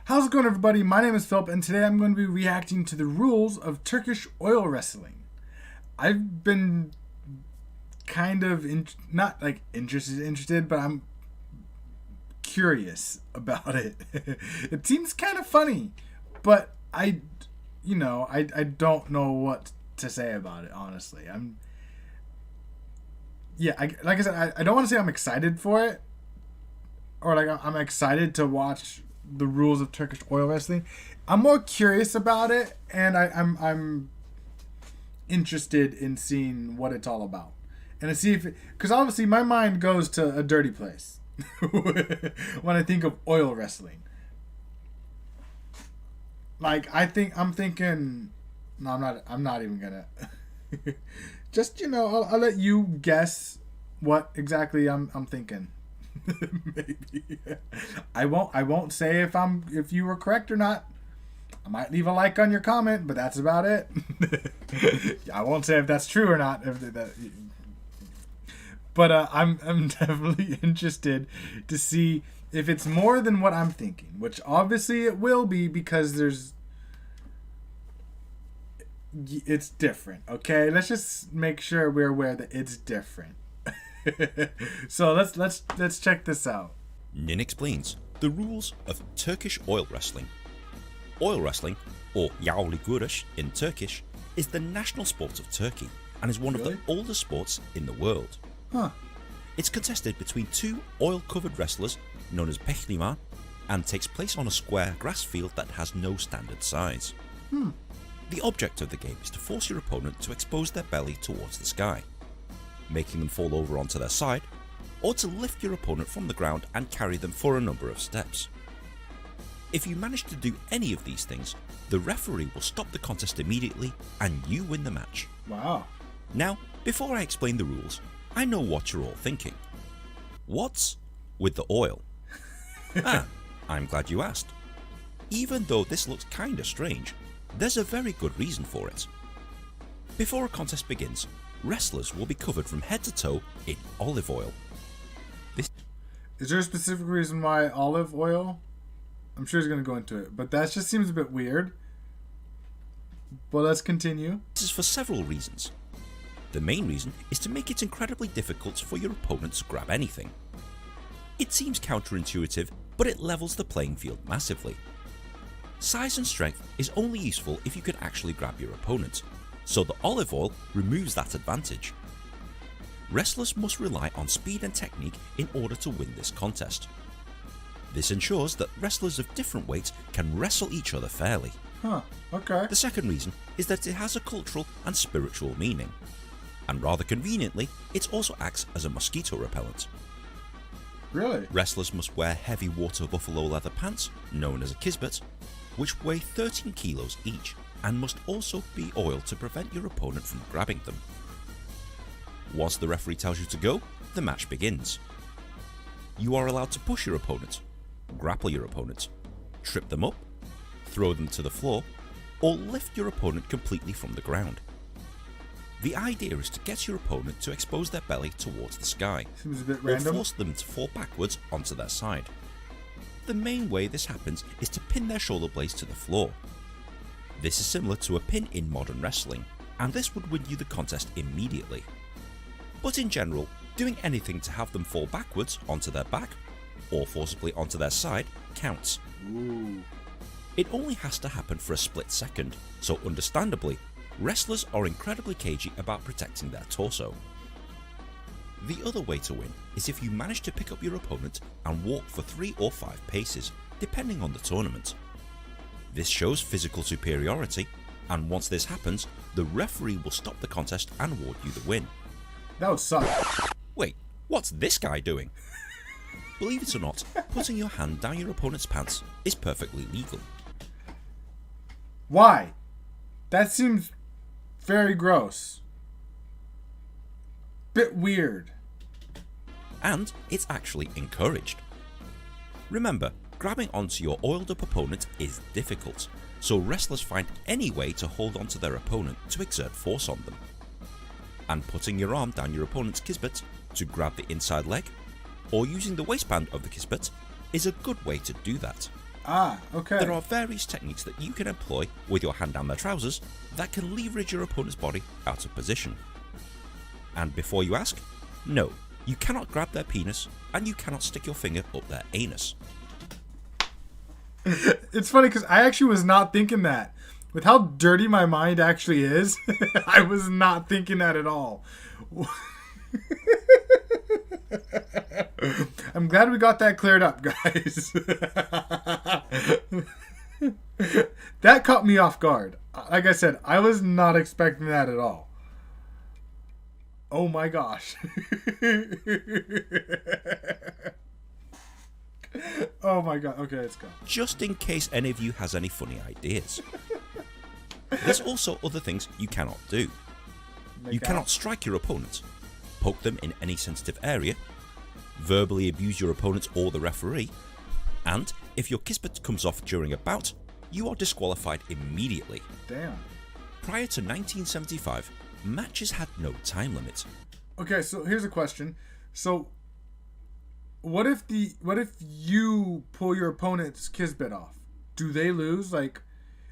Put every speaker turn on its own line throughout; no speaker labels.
How's it going, everybody? My name is Philip, and today I'm going to be reacting to the rules of Turkish oil wrestling. I've been kind of, not like interested, but I'm curious about it. It seems kind of funny, but I don't know what to say about it, honestly. Like I said, I don't want to say I'm excited for it, or like I'm excited to watch the rules of Turkish oil wrestling. I'm more curious about it, and I'm interested in seeing what it's all about, and to see if, because obviously my mind goes to a dirty place when I think of oil wrestling. Like I'm thinking, no, I'm not even gonna. Just I'll let you guess what exactly I'm thinking. Maybe I won't say if you were correct or not. I might leave a like on your comment, but that's about it. I won't say if that's true or not. But I'm definitely interested to see if it's more than what I'm thinking, which obviously it will be, because it's different. Okay, let's just make sure we're aware that it's different. So let's check this out.
Nin explains the rules of Turkish oil wrestling. Oil wrestling, or yağlı güreş in Turkish, is the national sport of Turkey and is one of the oldest sports in the world.
Huh.
It's contested between two oil-covered wrestlers known as Peshdav, and takes place on a square grass field that has no standard size. The object of the game is to force your opponent to expose their belly towards the sky, making them fall over onto their side, or to lift your opponent from the ground and carry them for a number of steps. If you manage to do any of these things, the referee will stop the contest immediately and you win the match.
Wow.
Now, before I explain the rules, I know what you're all thinking. What's with the oil? I'm glad you asked. Even though this looks kinda strange, there's a very good reason for it. Before a contest begins, wrestlers will be covered from head to toe in olive oil.
Is there a specific reason why olive oil? I'm sure he's going to go into it, but that just seems a bit weird. But let's continue.
This is for several reasons. The main reason is to make it incredibly difficult for your opponent to grab anything. It seems counterintuitive, but it levels the playing field massively. Size and strength is only useful if you can actually grab your opponent, so the olive oil removes that advantage. Wrestlers must rely on speed and technique in order to win this contest. This ensures that wrestlers of different weights can wrestle each other fairly.
Okay.
The second reason is that it has a cultural and spiritual meaning, and rather conveniently, it also acts as a mosquito repellent.
Really?
Wrestlers must wear heavy water buffalo leather pants, known as a kisbet, which weigh 13 kilos each, and must also be oiled to prevent your opponent from grabbing them. Once the referee tells you to go, the match begins. You are allowed to push your opponent, grapple your opponent, trip them up, throw them to the floor, or lift your opponent completely from the ground. The idea is to get your opponent to expose their belly towards the sky,
Seems a bit
or
random.
force them to fall backwards onto their side. The main way this happens is to pin their shoulder blades to the floor. This is similar to a pin in modern wrestling, and this would win you the contest immediately. But in general, doing anything to have them fall backwards onto their back, or forcibly onto their side, counts.
Ooh.
It only has to happen for a split second, so understandably, wrestlers are incredibly cagey about protecting their torso. The other way to win is if you manage to pick up your opponent and walk for 3 or 5 paces, depending on the tournament. This shows physical superiority, and once this happens, the referee will stop the contest and award you the win.
That would suck.
Wait, what's this guy doing? Believe it or not, putting your hand down your opponent's pants is perfectly legal.
Why? That seems very gross. Bit weird.
And it's actually encouraged. Remember, grabbing onto your oiled up opponent is difficult, so wrestlers find any way to hold onto their opponent to exert force on them. And putting your arm down your opponent's kisbet to grab the inside leg, or using the waistband of the kisbet, is a good way to do that.
Ah, okay.
There are various techniques that you can employ with your hand down their trousers that can leverage your opponent's body out of position. And before you ask, no, you cannot grab their penis and you cannot stick your finger up their anus.
It's funny because I actually was not thinking that. With how dirty my mind actually is, I was not thinking that at all. I'm glad we got that cleared up, guys. That caught me off guard. Like I said, I was not expecting that at all. Oh my gosh. Oh my god. Okay, let's go.
Just in case any of you has any funny ideas. There's also other things you cannot do. You cannot strike your opponent, poke them in any sensitive area, verbally abuse your opponent or the referee, and if your kismet comes off during a bout, you are disqualified immediately.
Damn.
Prior to 1975, matches had no time limit.
Okay, so here's a question. So what if you pull your opponent's kismet off? Do they lose? Like,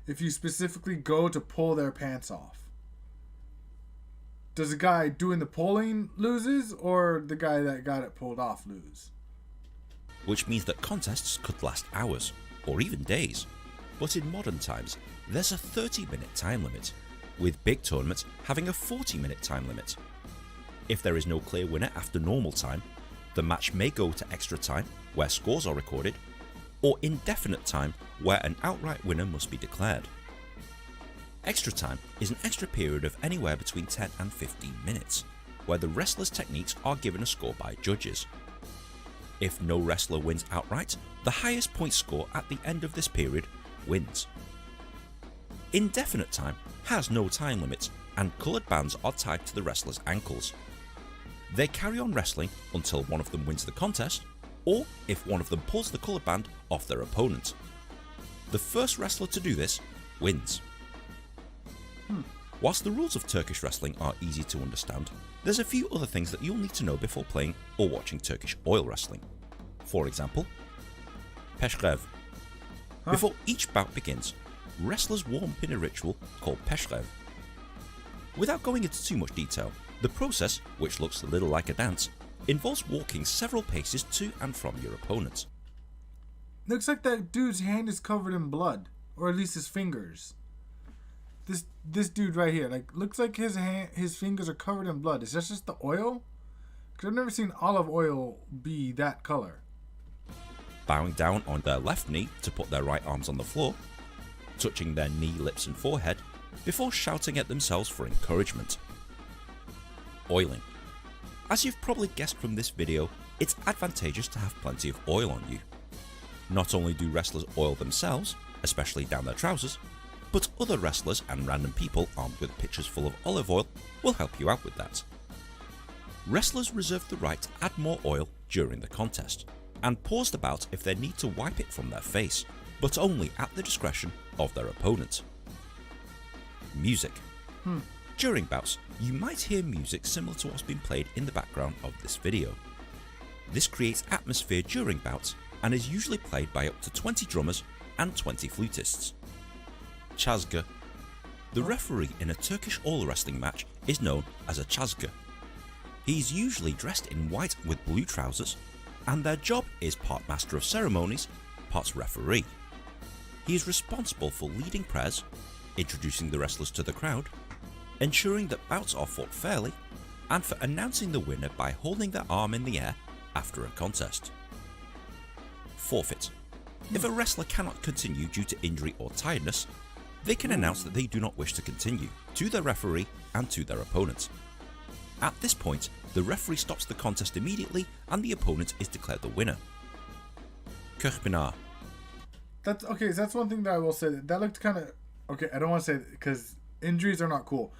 if you specifically go to pull their pants off, does the guy doing the pulling loses, or the guy that got it pulled off lose?
Which means that contests could last hours, or even days. But in modern times, there's a 30-minute time limit, with big tournaments having a 40-minute time limit. If there is no clear winner after normal time, the match may go to extra time, where scores are recorded, or indefinite time, where an outright winner must be declared. Extra time is an extra period of anywhere between 10 and 15 minutes, where the wrestler's techniques are given a score by judges. If no wrestler wins outright, the highest point score at the end of this period wins. Indefinite time has no time limit, and coloured bands are tied to the wrestler's ankles. They carry on wrestling until one of them wins the contest, or if one of them pulls the coloured band off their opponent. The first wrestler to do this wins. Whilst the rules of Turkish wrestling are easy to understand, there's a few other things that you'll need to know before playing or watching Turkish oil wrestling. For example, Peshdav. Before each bout begins, wrestlers warm up in a ritual called Peshdav. Without going into too much detail, the process, which looks a little like a dance, involves walking several paces to and from your opponent.
Looks like that dude's hand is covered in blood, or at least his fingers. This dude right here, like, looks like his fingers are covered in blood. Is that just the oil? Because I've never seen olive oil be that color.
Bowing down on their left knee to put their right arms on the floor, touching their knee, lips and forehead, before shouting at themselves for encouragement. Oiling. As you've probably guessed from this video, it's advantageous to have plenty of oil on you. Not only do wrestlers oil themselves, especially down their trousers, but other wrestlers and random people armed with pitchers full of olive oil will help you out with that. Wrestlers reserve the right to add more oil during the contest, and pause the bout if they need to wipe it from their face, but only at the discretion of their opponent. Music. During bouts, you might hear music similar to what's been played in the background of this video. This creates atmosphere during bouts and is usually played by up to 20 drummers and 20 flutists. Chasga. The referee in a Turkish oil wrestling match is known as a Chasga. He is usually dressed in white with blue trousers, and their job is part master of ceremonies, part referee. He is responsible for leading prayers, introducing the wrestlers to the crowd, ensuring that bouts are fought fairly, and for announcing the winner by holding their arm in the air after a contest. Forfeit. If a wrestler cannot continue due to injury or tiredness, they can announce that they do not wish to continue to their referee and to their opponent. At this point, the referee stops the contest immediately and the opponent is declared the winner. Köchbinar.
That's okay. That's one thing that I will say. That looked kind of okay. I don't want to say it because injuries are not cool,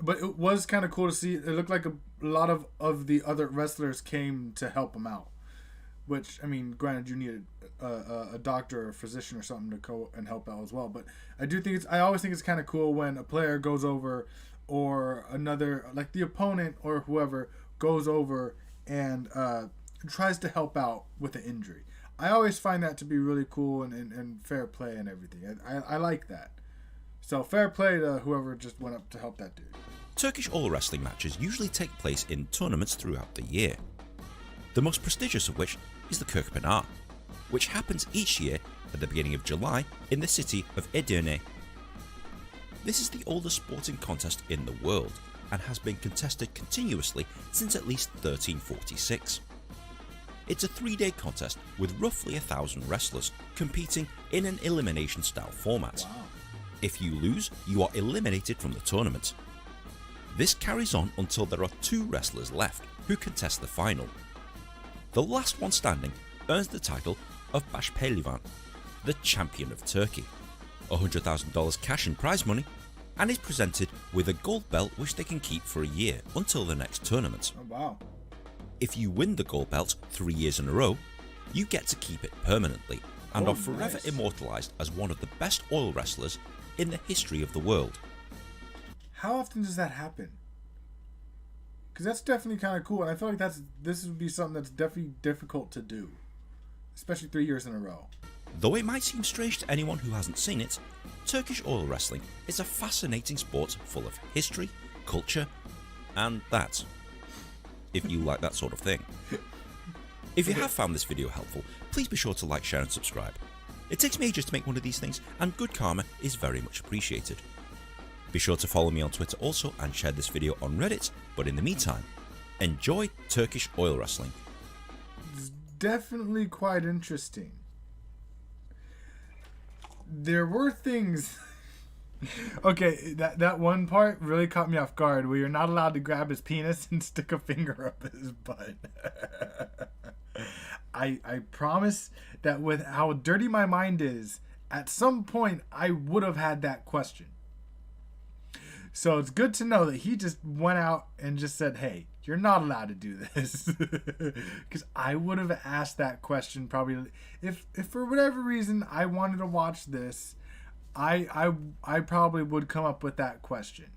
but it was kind of cool to see. It looked like a lot of the other wrestlers came to help him out. Which, I mean, granted, you needed a doctor or a physician or something to go and help out as well. But I always think it's kind of cool when a player goes over, or another, like the opponent or whoever goes over and tries to help out with an injury. I always find that to be really cool and fair play and everything. I like that. So fair play to whoever just went up to help that dude.
Turkish oil wrestling matches usually take place in tournaments throughout the year. The most prestigious of which is the Kirkpınar, which happens each year at the beginning of July in the city of Edirne. This is the oldest sporting contest in the world and has been contested continuously since at least 1346. It's a 3-day contest with roughly 1,000 wrestlers competing in an elimination style format.
Wow.
If you lose, you are eliminated from the tournament. This carries on until there are 2 wrestlers left who contest the final. The last one standing earns the title of Başpehlivan, the champion of Turkey, $100,000 cash and prize money, and is presented with a gold belt which they can keep for a year until the next tournament.
Oh, wow.
If you win the gold belt 3 years in a row, you get to keep it permanently and are forever
nice.
immortalized as one of the best oil wrestlers in the history of the world.
How often does that happen? Because that's definitely kind of cool, and I feel like this would be something that's definitely difficult to do, especially 3 years in a row.
Though it might seem strange to anyone who hasn't seen it, Turkish oil wrestling is a fascinating sport full of history, culture, and that. If you like that sort of thing. If you have found this video helpful, please be sure to like, share and subscribe. It takes me ages to make one of these things, and good karma is very much appreciated. Be sure to follow me on Twitter also and share this video on Reddit, but in the meantime, enjoy Turkish oil wrestling.
It's definitely quite interesting. There were things... Okay, that one part really caught me off guard, where you're not allowed to grab his penis and stick a finger up his butt. I promise that with how dirty my mind is, at some point I would have had that question. So it's good to know that he just went out and just said, hey, you're not allowed to do this. Because I would have asked that question probably. If for whatever reason I wanted to watch this, I probably would come up with that question.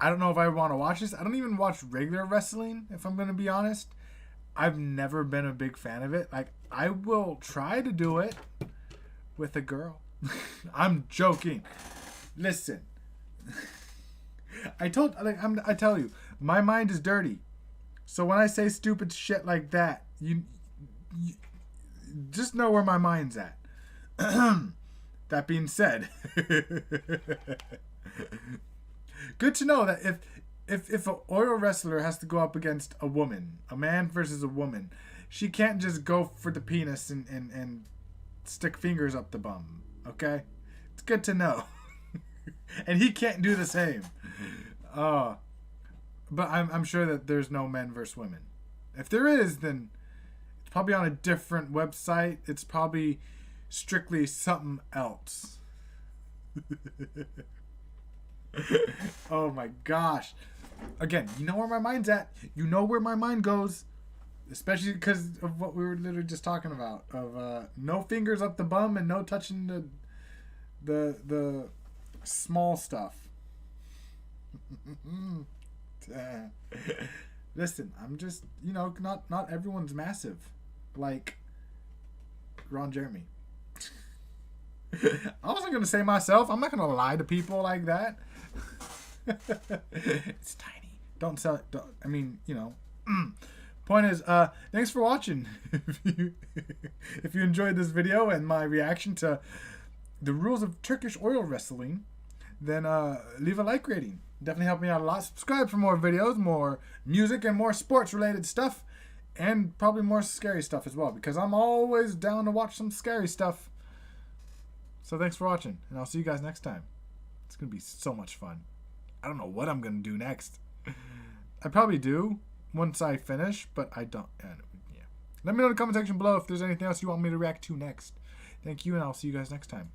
I don't know if I want to watch this. I don't even watch regular wrestling, if I'm going to be honest. I've never been a big fan of it. Like, I will try to do it with a girl. I'm joking. Listen. I tell you, my mind is dirty. So when I say stupid shit like that, you just know where my mind's at. That being said, good to know that if an oil wrestler has to go up against a woman, a man versus a woman, she can't just go for the penis and stick fingers up the bum. Okay, it's good to know. And he can't do the same. But I'm sure that there's no men versus women. If there is, then it's probably on a different website. It's probably strictly something else. Oh my gosh. Again, you know where my mind's at. You know where my mind goes. Especially because of what we were literally just talking about. Of no fingers up the bum and no touching the small stuff. Listen, I'm just, not everyone's massive. Like Ron Jeremy. I wasn't going to say myself. I'm not going to lie to people like that. It's tiny. Don't sell it. Point is, thanks for watching. If you enjoyed this video and my reaction to the rules of Turkish oil wrestling, then leave a like rating. Definitely help me out a lot. Subscribe for more videos, more music, and more sports-related stuff. And probably more scary stuff as well, because I'm always down to watch some scary stuff. So thanks for watching, and I'll see you guys next time. It's going to be so much fun. I don't know what I'm going to do next. I probably do once I finish, but I don't. Yeah. Let me know in the comment section below if there's anything else you want me to react to next. Thank you, and I'll see you guys next time.